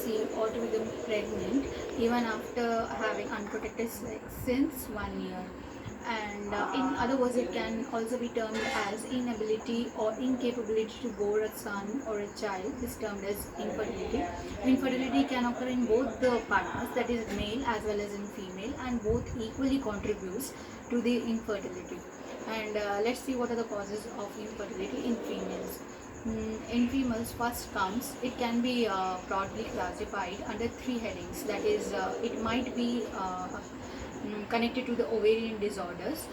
conceive or to become pregnant even after having unprotected sex since 1 year. And in other words, it can also be termed as inability or incapability to bore a son or a child is termed as infertility. Infertility can occur in both the partners, that is male as well as in female, and both equally contributes to the infertility. And let's see what are the causes of infertility in females. In females, first comes, it can be broadly classified under three headings. That is, it might be connected to the ovarian disorders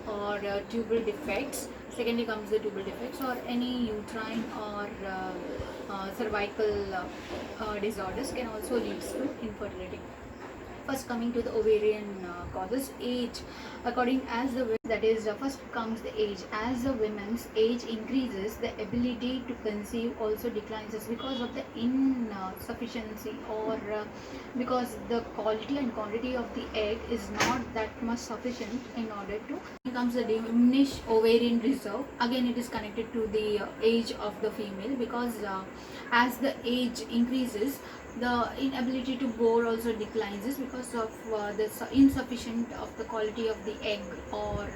or tubal defects. Secondly comes the tubal defects or any uterine or cervical disorders can also lead to infertility. First coming to the ovarian causes, age. According as the that is first comes the age. As the women's age increases, the ability to conceive also declines because of the insufficiency or because the quality and quantity of the egg is not that much sufficient in order to. Comes the diminished ovarian reserve. Again, it is connected to the age of the female because as the age increases, the inability to bore also declines because of the insufficient of the quality of the egg or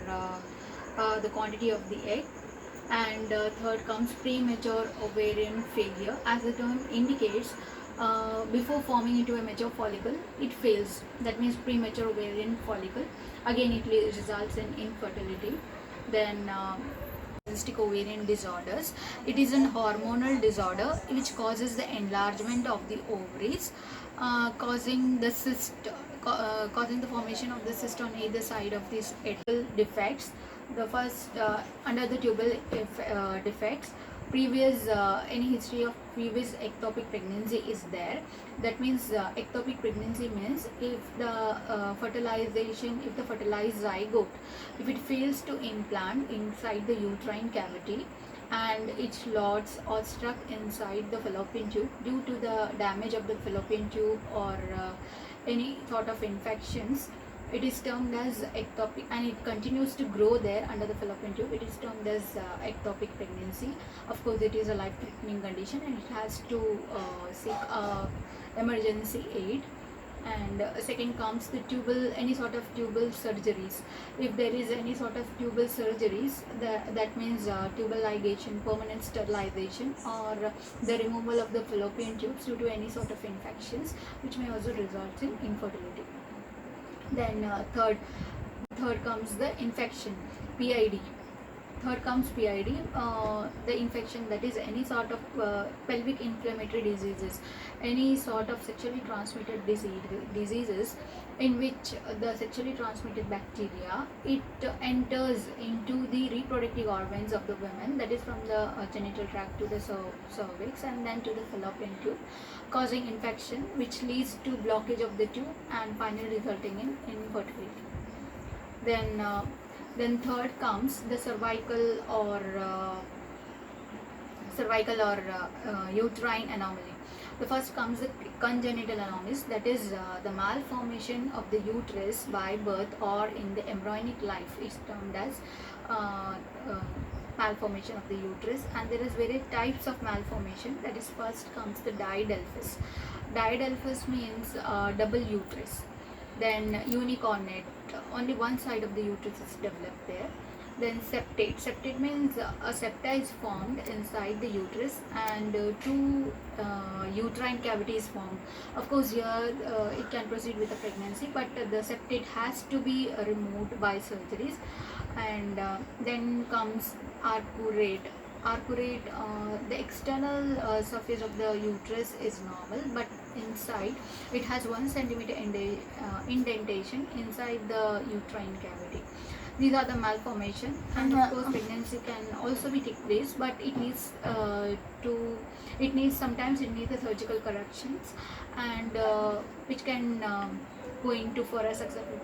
the quantity of the egg. And third comes premature ovarian failure. As the term indicates, before forming into a mature follicle, it fails. That means premature ovarian follicle. Again, it results in infertility. Then polycystic ovarian disorders. It is an hormonal disorder which causes the enlargement of the ovaries, causing the cyst, causing the formation of the cyst on either side of these tubal defects. The first under the tubal defects, previous any history of previous ectopic pregnancy is there. That means ectopic pregnancy means if the fertilized zygote, if it fails to implant inside the uterine cavity and its rods are stuck inside the fallopian tube due to the damage of the fallopian tube or any sort of infections, it is termed as ectopic, and it continues to grow there under the fallopian tube. It is termed as ectopic pregnancy. Of course, it is a life-threatening condition and it has to seek emergency aid. And second comes the any sort of tubal surgeries. If there is any sort of tubal surgeries, that means tubal ligation, permanent sterilization, or the removal of the fallopian tubes due to any sort of infections, which may also result in infertility. Then third comes the infection, PID. Third comes PID, the infection, that is any sort of pelvic inflammatory diseases, any sort of sexually transmitted diseases in which the sexually transmitted bacteria, it enters into the reproductive organs of the women, that is from the genital tract to the cervix and then to the fallopian tube, causing infection which leads to blockage of the tube and finally resulting in infertility. Then third comes the cervical or uterine anomaly. The first comes the congenital anomalies, that is the malformation of the uterus by birth or in the embryonic life is termed as malformation of the uterus. And there is various types of malformation. That is, first comes the diadelphys. Diadelphys means double uterus. Then unicornate, only one side of the uterus is developed there. Then septate. Septate means a septa is formed inside the uterus and two uterine cavities formed. Of course, here it can proceed with a pregnancy, but the septate has to be removed by surgeries. And then comes arcuate. Arcuate, the external surface of the uterus is normal, but inside it has 1 centimeter indentation inside the uterine cavity. These are the malformation, and of course pregnancy can also be take place, but it needs sometimes it needs the surgical corrections, and which can go into for a successful